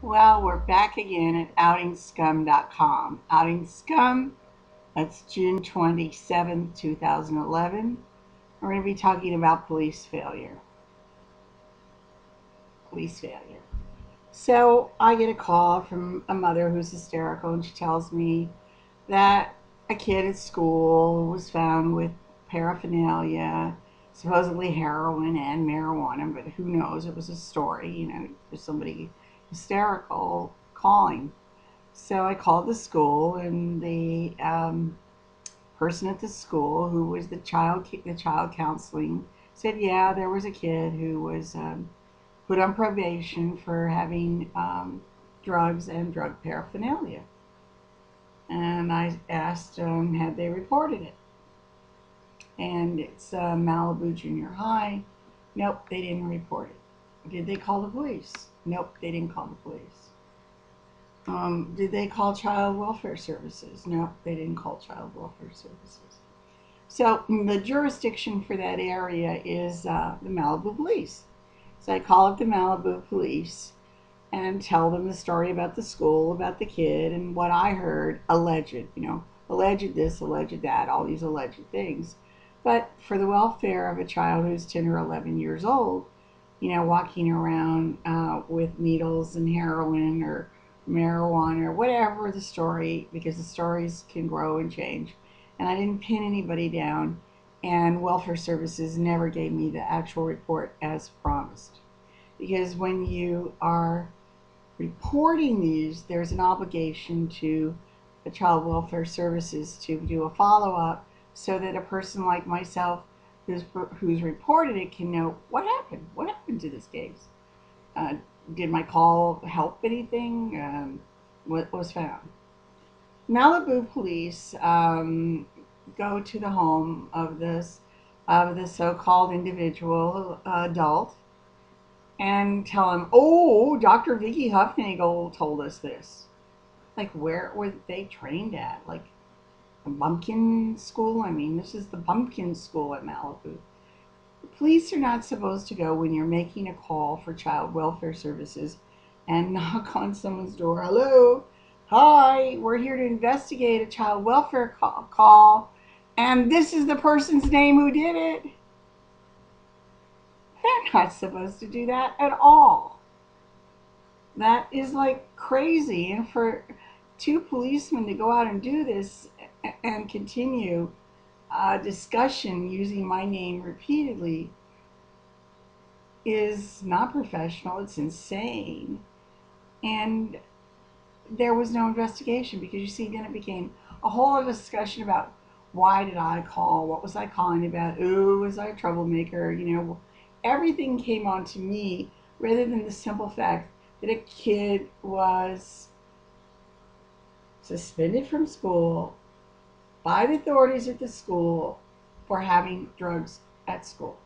Well, we're back again at OutingScum.com. Outing Scum, that's June 27th, 2011. We're going to be talking about police failure. Police failure. So I get a call from a mother who's hysterical, and she tells me that a kid at school was found with paraphernalia, supposedly heroin and marijuana, but who knows? It was a story, for somebody hysterical calling. So I called the school, and the person at the school, who was the child counseling, said, yeah, there was a kid who was put on probation for having drugs and drug paraphernalia. And I asked had they reported it, and it's Malibu Junior High. Nope, they didn't report it. Did they call the police? Nope, they didn't call the police. Did they call Child Welfare Services? No, they didn't call Child Welfare Services. So the jurisdiction for that area is the Malibu Police. So I call up the Malibu Police and tell them the story about the school, about the kid, and what I heard, alleged this, alleged that, all these alleged things. But for the welfare of a child who's 10 or 11 years old, walking around with needles and heroin or marijuana or whatever the story, because the stories can grow and change. And I didn't pin anybody down, and Welfare Services never gave me the actual report as promised. Because when you are reporting these, there's an obligation to the Child Welfare Services to do a follow up so that a person like myself who's reported it can know what happened. What happened to this case? Uh, did my call help anything? What was found? Malibu police go to the home of the so-called individual adult and tell him, "Oh, Dr. Vicky Huffnagel told us this." Like, where were they trained at? Like a bumpkin school? I mean, this is the bumpkin school at Malibu. Police are not supposed to go when you're making a call for child welfare services and knock on someone's door. Hello, hi, we're here to investigate a child welfare call, and this is the person's name who did it. They're not supposed to do that at all. That is like crazy. And for two policemen to go out and do this and continue discussion using my name repeatedly is not professional. It's insane. And there was no investigation, because you see, then it became a whole other discussion about why did I call? What was I calling about? Ooh, was I a troublemaker? Everything came on to me rather than the simple fact that a kid was suspended from school by the authorities at the school for having drugs at school.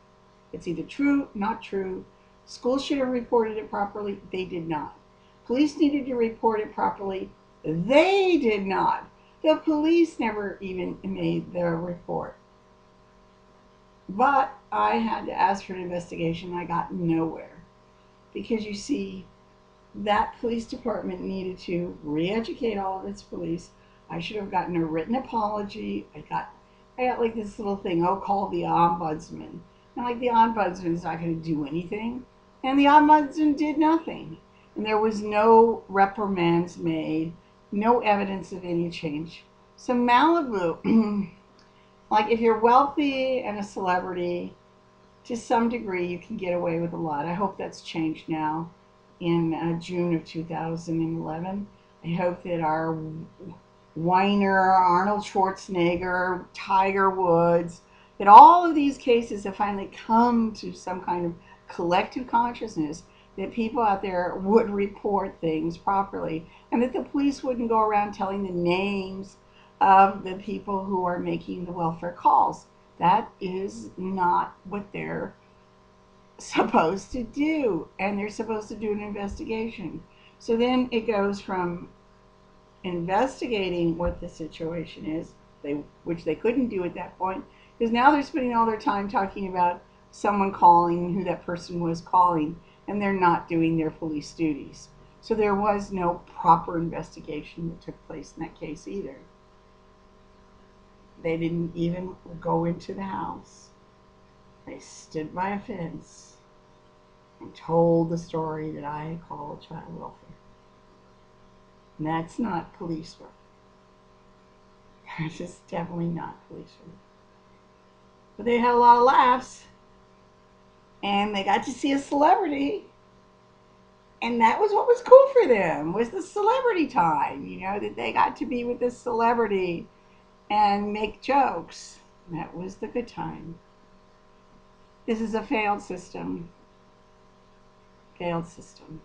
It's either true, not true. School should have reported it properly. They did not. Police needed to report it properly. They did not. The police never even made their report. But I had to ask for an investigation. I got nowhere. Because you see, that police department needed to re-educate all of its police. I should have gotten a written apology. I got like this little thing, oh, call the ombudsman. And like, the ombudsman's not going to do anything. And the ombudsman did nothing. And there was no reprimands made, no evidence of any change. So Malibu, like, if you're wealthy and a celebrity, to some degree you can get away with a lot. I hope that's changed now in June of 2011. I hope that our Weiner, Arnold Schwarzenegger, Tiger Woods, that all of these cases have finally come to some kind of collective consciousness that people out there would report things properly, and that the police wouldn't go around telling the names of the people who are making the welfare calls. That is not what they're supposed to do, and they're supposed to do an investigation. So then it goes from investigating what the situation is, which they couldn't do at that point, because now they're spending all their time talking about someone calling, who that person was calling, and they're not doing their police duties. So there was no proper investigation that took place in that case either. They didn't even go into the house. They stood by a fence and told the story that I had called child welfare. And that's not police work. It's just definitely not police work. But they had a lot of laughs, and they got to see a celebrity, and that was what was cool for them, was the celebrity time, that they got to be with this celebrity and make jokes. That was the good time. This is a failed system. Failed system.